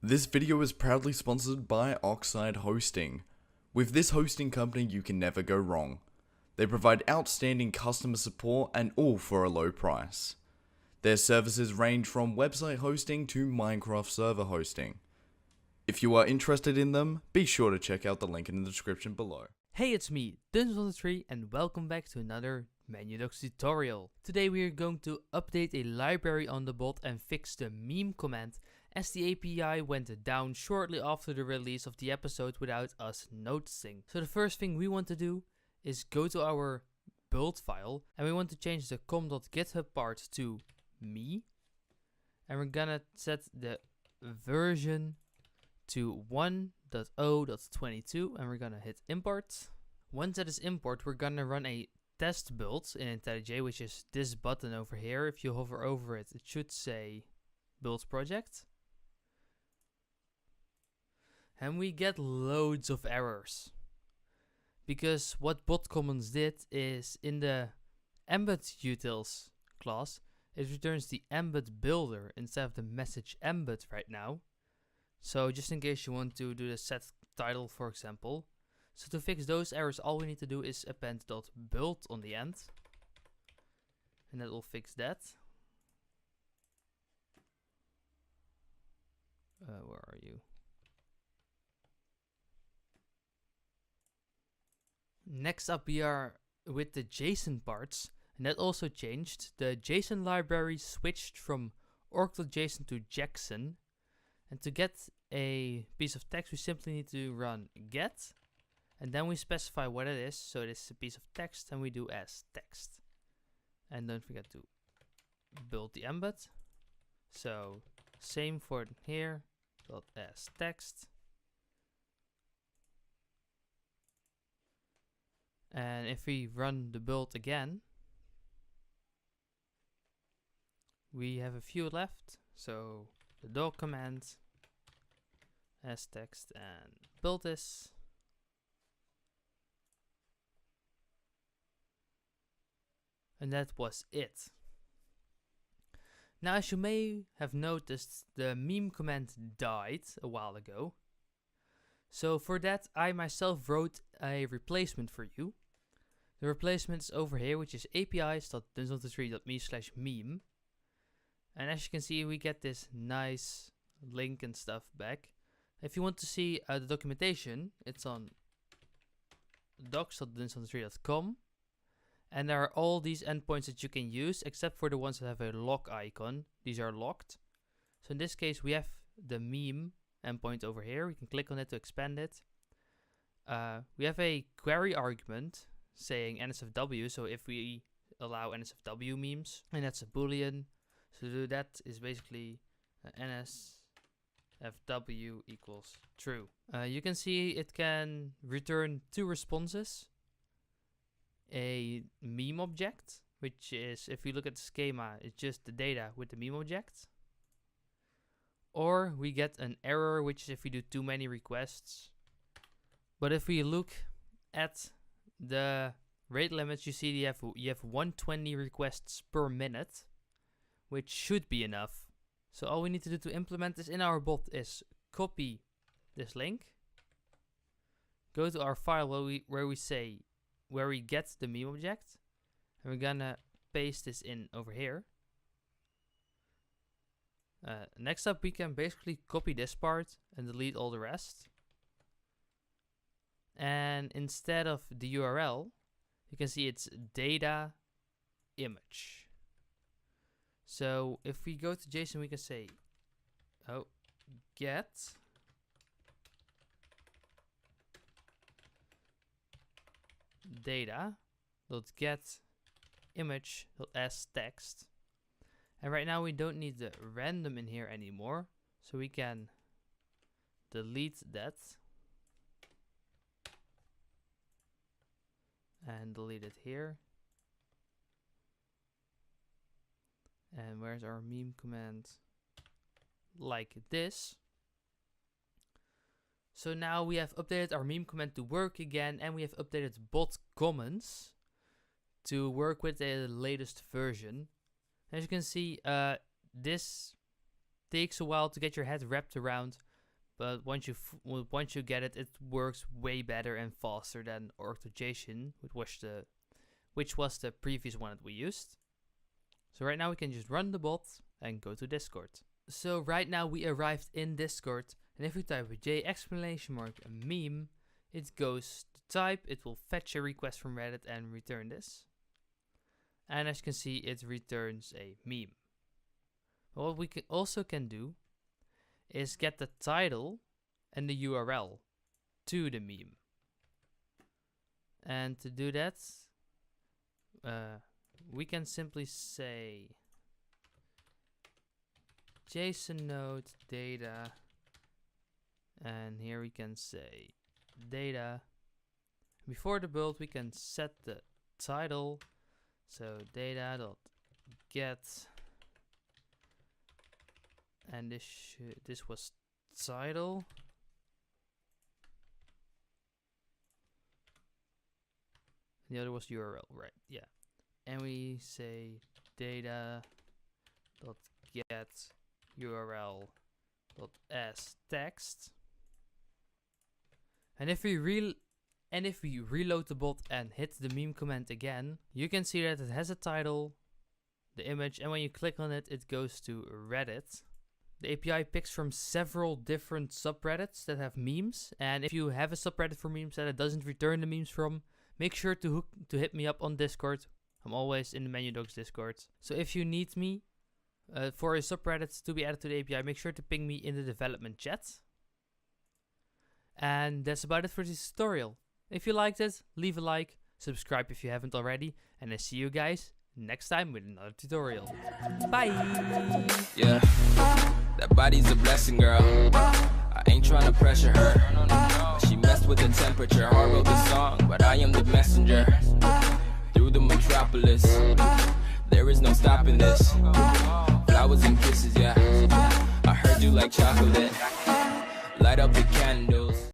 This video is proudly sponsored by Oxide Hosting. With this hosting company, you can never go wrong. They provide outstanding customer support and all for a low price. Their services range from website hosting to Minecraft server hosting. If you are interested in them, be sure to check out the link in the description below. Hey, it's me, Duncan, and welcome back to another MenuDocs tutorial. Today we are going to update a library on the bot and fix the meme command, as the API went down shortly after the release of the episode without us noticing. So the first thing we want to do is go to our build file, and we want to change the com.github part to me, and we're gonna set the version to 1.0.22, and we're gonna hit import. Once that is import, we're gonna run a test build in IntelliJ, which is this button over here. If you hover over it, it should say build project. And we get loads of errors. Because what botCommons did is in the embed utils class, it returns the embed builder instead of the message embed right now. So just in case you want to do the set title, for example. So to fix those errors, all we need to do is append .build on the end. And that will fix that. Where are you? Next up we are with the JSON parts, and that also changed. The JSON library switched from org.json to Jackson, and to get a piece of text we simply need to run get, and then we specify what it is. So it is a piece of text, and we do as text, and don't forget to build the embed. So same for here, dot as text. And if we run the build again, we have a few left. So the dog command, as text, and build this. And that was it. Now, as you may have noticed, the meme command died a while ago. So for that, I myself wrote a replacement for you. The replacement is over here, which is apis.duncan23.me/meme. And as you can see, we get this nice link and stuff back. If you want to see the documentation, it's on docs.duncan23.com. And there are all these endpoints that you can use, except for the ones that have a lock icon. These are locked. So in this case, we have the meme endpoint over here. We can click on it to expand it. We have a query argument saying NSFW, so if we allow NSFW memes, and that's a boolean. So to do that is basically NSFW equals true. You can see it can return two responses. A meme object, which is, if you look at the schema, it's just the data with the meme object. Or we get an error, which is if we do too many requests. But if we look at the rate limits, you see you have 120 requests per minute, which should be enough. So all we need to do to implement this in our bot is copy this link, go to our file where we get the meme object, and we're gonna paste this in over here. Next up, we can basically copy this part and delete all the rest. And instead of the URL, you can see it's data image. So if we go to JSON, we can say, get data.get image.as text. And right now we don't need the random in here anymore, so we can delete that and delete it here. And where's our meme command? Like this. So now we have updated our meme command to work again, and we have updated botCommons to work with the latest version. As you can see, this takes a while to get your head wrapped around, But once you get it, it works way better and faster than AutoJSON, which was the previous one that we used. So right now we can just run the bot and go to Discord. So right now we arrived in Discord, and if we type J exclamation mark a meme, it goes to type, it will fetch a request from Reddit and return this. And as you can see, it returns a meme. What we also can do is get the title and the URL to the meme. And to do that, we can simply say JSON node data, and here we can say data. Before the build, we can set the title, so data.get, and this was title. The other was URL, right? Yeah. And we say data.get URL as text. And if we reload the bot and hit the meme command again, you can see that it has a title, the image, and when you click on it, it goes to Reddit. The API picks from several different subreddits that have memes, and if you have a subreddit for memes that it doesn't return the memes from, make sure to hit me up on Discord. I'm always in the MenuDocs Discord. So if you need me for a subreddit to be added to the API, make sure to ping me in the development chat. And that's about it for this tutorial. If you liked it, leave a like, subscribe if you haven't already, and I see you guys next time with another tutorial. Bye! Yeah, that body's a blessing, girl. I ain't trying to pressure her. She messed with the temperature. I wrote the song, but I am the messenger. Through the metropolis, there is no stopping this. Flowers and kisses, yeah. I heard you like chocolate. Light up the candles.